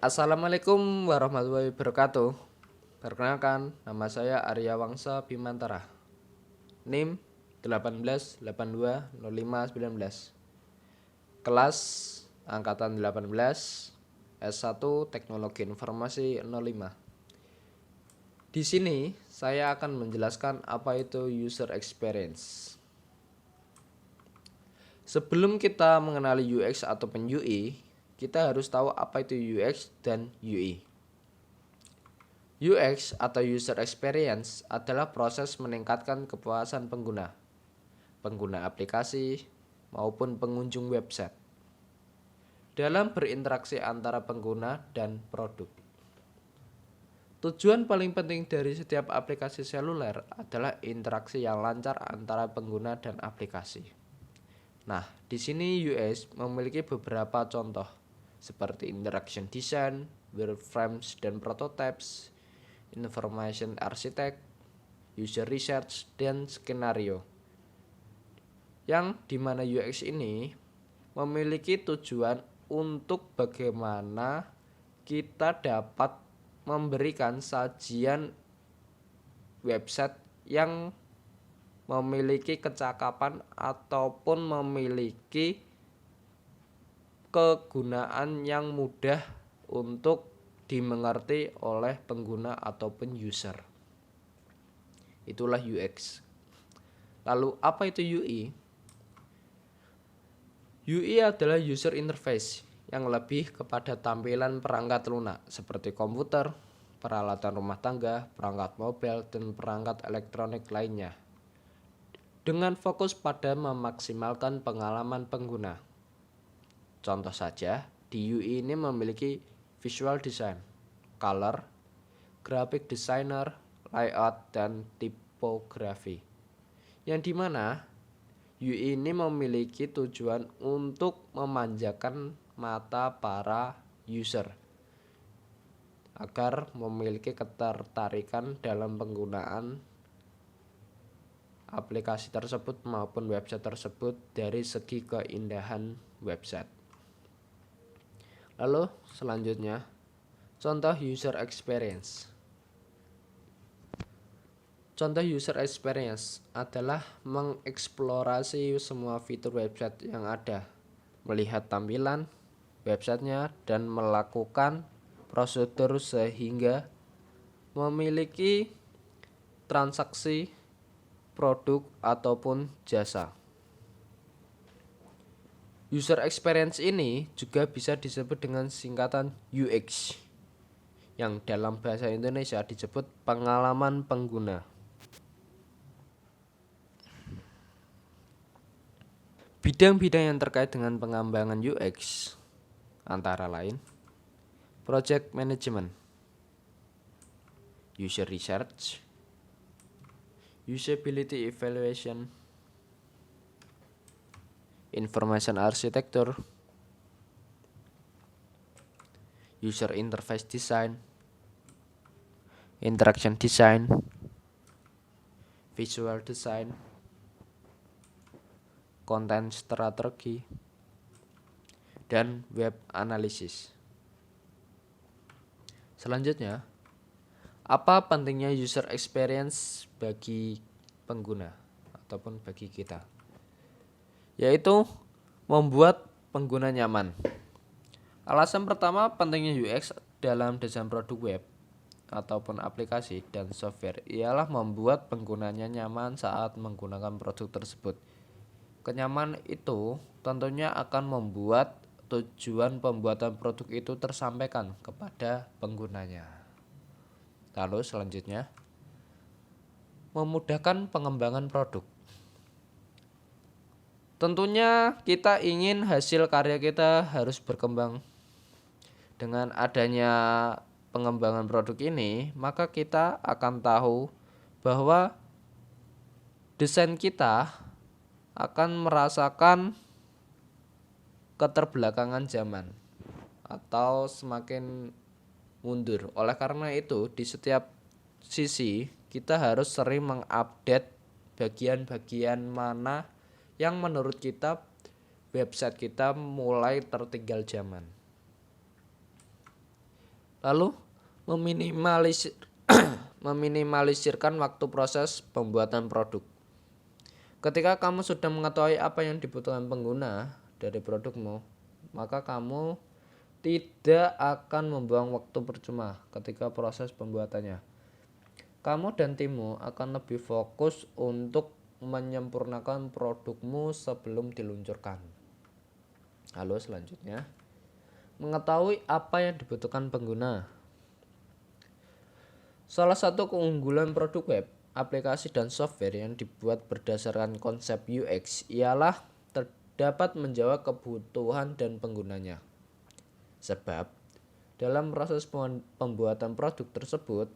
Assalamualaikum warahmatullahi wabarakatuh. Perkenalkan, nama saya Arya Wangsa Bimantara. NIM 18820519. Kelas angkatan 18 S1 Teknologi Informasi 05. Di sini saya akan menjelaskan apa itu user experience. Sebelum kita mengenali UX ataupun UI, kita harus tahu apa itu UX dan UI. UX atau User Experience adalah proses meningkatkan kepuasan pengguna aplikasi maupun pengunjung website dalam berinteraksi antara pengguna dan produk. Tujuan paling penting dari setiap aplikasi seluler adalah interaksi yang lancar antara pengguna dan aplikasi. Nah, di sini UX memiliki beberapa contoh seperti interaction design, wireframes dan prototypes, information architect, user research, dan skenario. Yang dimana UX ini memiliki tujuan untuk bagaimana kita dapat memberikan sajian website yang memiliki kecakapan ataupun memiliki kegunaan yang mudah untuk dimengerti oleh pengguna ataupun user. Itulah UX. Lalu apa itu UI? UI adalah user interface yang lebih kepada tampilan perangkat lunak seperti komputer, peralatan rumah tangga, perangkat mobile, dan perangkat elektronik lainnya, dengan fokus pada memaksimalkan pengalaman pengguna. Contoh saja, di UI ini memiliki visual design, color, graphic designer, layout, dan tipografi. Yang dimana UI ini memiliki tujuan untuk memanjakan mata para user agar memiliki ketertarikan dalam penggunaan aplikasi tersebut maupun website tersebut dari segi keindahan website. Lalu selanjutnya, contoh user experience. Contoh user experience adalah mengeksplorasi semua fitur website yang ada, melihat tampilan websitenya dan melakukan prosedur sehingga memiliki transaksi produk ataupun jasa. User experience ini juga bisa disebut dengan singkatan UX, yang dalam bahasa Indonesia disebut pengalaman pengguna. Bidang-bidang yang terkait dengan pengembangan UX antara lain project management, user research, usability evaluation, information architecture, user interface design, interaction design, visual design, content strategy, dan web analysis. Selanjutnya, apa pentingnya user experience bagi pengguna ataupun bagi kita? Yaitu membuat pengguna nyaman. Alasan pertama pentingnya UX dalam desain produk web ataupun aplikasi dan software ialah membuat penggunanya nyaman saat menggunakan produk tersebut. Kenyamanan itu tentunya akan membuat tujuan pembuatan produk itu tersampaikan kepada penggunanya. Lalu selanjutnya, memudahkan pengembangan produk. Tentunya kita ingin hasil karya kita harus berkembang. Dengan adanya pengembangan produk ini, maka kita akan tahu bahwa desain kita akan merasakan keterbelakangan zaman atau semakin mundur. Oleh karena itu, di setiap sisi kita harus sering mengupdate bagian-bagian mana yang menurut kita website kita mulai tertinggal zaman. Lalu meminimalisir meminimalisirkan waktu proses pembuatan produk. Ketika kamu sudah mengetahui apa yang dibutuhkan pengguna dari produkmu, maka kamu tidak akan membuang waktu percuma ketika proses pembuatannya. Kamu dan timmu akan lebih fokus untuk menyempurnakan produkmu sebelum diluncurkan. Lalu selanjutnya, mengetahui apa yang dibutuhkan pengguna. Salah satu keunggulan produk web, aplikasi dan software yang dibuat berdasarkan konsep UX ialah dapat menjawab kebutuhan dan penggunanya. Sebab, dalam proses pembuatan produk tersebut,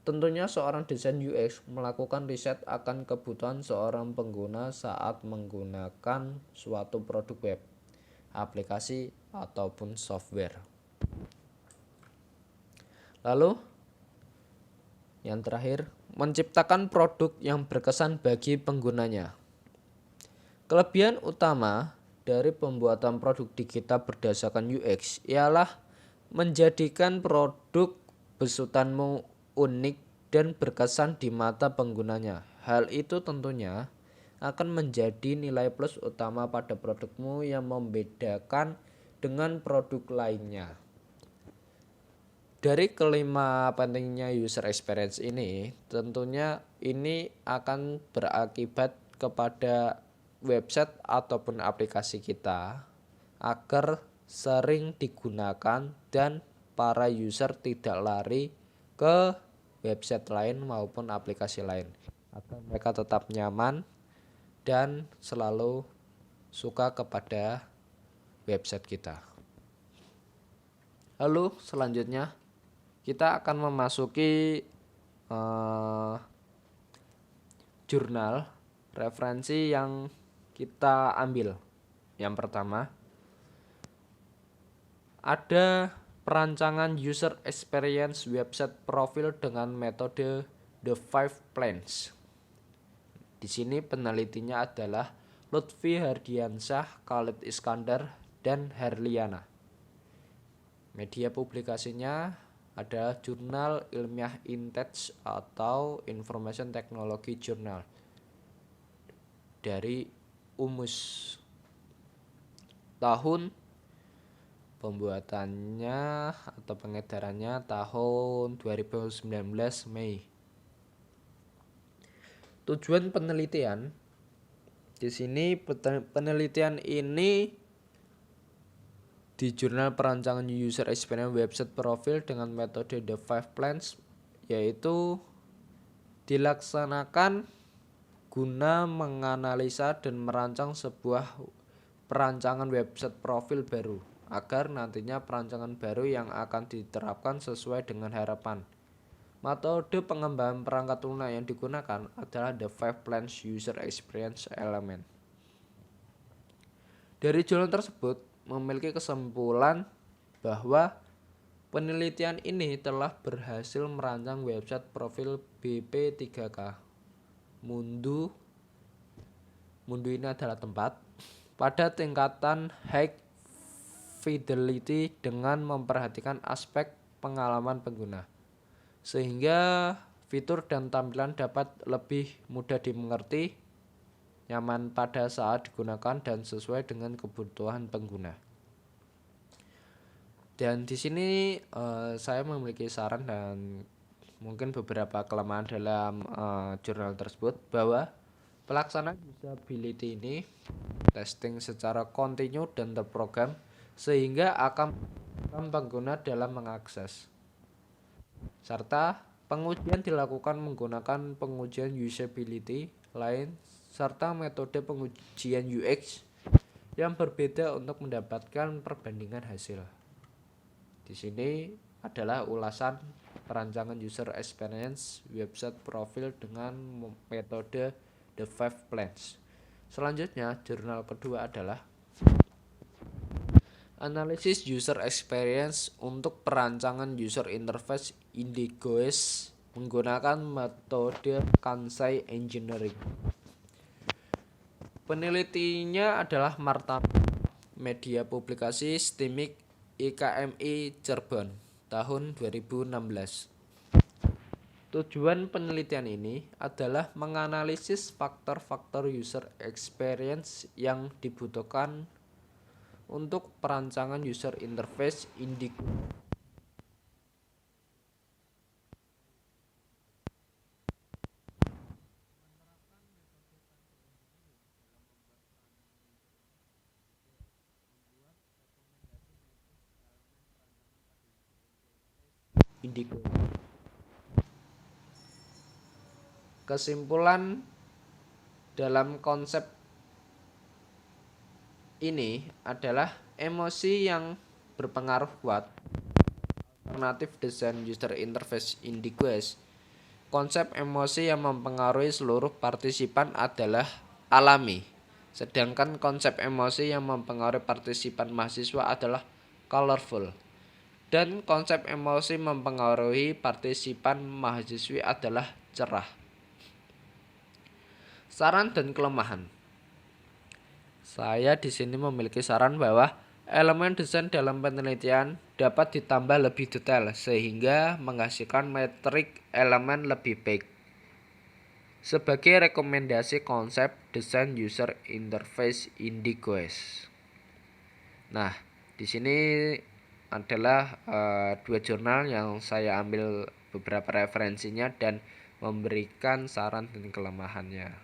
tentunya seorang desain UX melakukan riset akan kebutuhan seorang pengguna saat menggunakan suatu produk web, aplikasi, ataupun software. Lalu, yang terakhir, menciptakan produk yang berkesan bagi penggunanya. Kelebihan utama dari pembuatan produk digital berdasarkan UX ialah menjadikan produk besutanmu unik dan berkesan di mata penggunanya. Hal itu tentunya akan menjadi nilai plus utama pada produkmu yang membedakan dengan produk lainnya. Dari kelima pentingnya user experience ini, tentunya ini akan berakibat kepada website ataupun aplikasi kita agar sering digunakan dan para user tidak lari ke website lain maupun aplikasi lain, agar mereka tetap nyaman dan selalu suka kepada website kita. Lalu selanjutnya kita akan memasuki jurnal referensi yang kita ambil. Yang pertama, ada perancangan user experience website profil dengan metode The 5 Plans. Di sini penelitinya adalah Lutfi Hardiansyah, Khalid Iskandar, dan Herliana. Media publikasinya ada Jurnal Ilmiah Intech atau Information Technology Journal dari UMUS. Tahun pembuatannya atau pengedarannya tahun 2019 Mei. Tujuan penelitian di sini, penelitian ini di jurnal perancangan user experience website profil dengan metode The 5 Plans, yaitu dilaksanakan guna menganalisa dan merancang sebuah perancangan website profil baru agar nantinya perancangan baru yang akan diterapkan sesuai dengan harapan. Metode pengembangan perangkat lunak yang digunakan adalah The 5 Plans User Experience Element. Dari jurnal tersebut memiliki kesimpulan bahwa penelitian ini telah berhasil merancang website profil BP3K. Mundu ini adalah tempat pada tingkatan high fidelity dengan memperhatikan aspek pengalaman pengguna, sehingga fitur dan tampilan dapat lebih mudah dimengerti, nyaman pada saat digunakan, dan sesuai dengan kebutuhan pengguna. Dan di sini saya memiliki saran dan mungkin beberapa kelemahan dalam jurnal tersebut, bahwa pelaksanaan usability ini testing secara kontinu dan terprogram sehingga akan pengguna dalam mengakses, serta pengujian dilakukan menggunakan pengujian usability lain serta metode pengujian UX yang berbeda untuk mendapatkan perbandingan hasil. Di sini adalah ulasan perancangan user experience website profil dengan metode The 5 Plans. Selanjutnya, jurnal kedua adalah analisis user experience untuk perancangan user interface IndigoS menggunakan metode Kansai Engineering. Penelitinya adalah Marta, media publikasi Stimik IKMI Cirebon tahun 2016. Tujuan penelitian ini adalah menganalisis faktor-faktor user experience yang dibutuhkan untuk perancangan user interface Indigo. Kesimpulan dalam konsep ini adalah emosi yang berpengaruh kuat. Alternatif desain user interface Indigoes. Konsep emosi yang mempengaruhi seluruh partisipan adalah alami, sedangkan konsep emosi yang mempengaruhi partisipan mahasiswa adalah colorful. Dan konsep emosi mempengaruhi partisipan mahasiswi adalah cerah. Saran dan kelemahan. Saya di sini memiliki saran bahwa elemen desain dalam penelitian dapat ditambah lebih detail sehingga menghasilkan metrik elemen lebih baik. Sebagai rekomendasi konsep desain user interface Indigoes. Nah, di sini adalah dua jurnal yang saya ambil beberapa referensinya dan memberikan saran dan kelemahannya.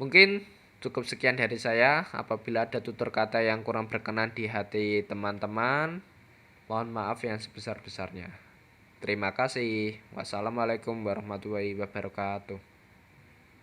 Mungkin cukup sekian dari saya. Apabila ada tutur kata yang kurang berkenan di hati teman-teman, mohon maaf yang sebesar-besarnya. Terima kasih. Wassalamualaikum warahmatullahi wabarakatuh.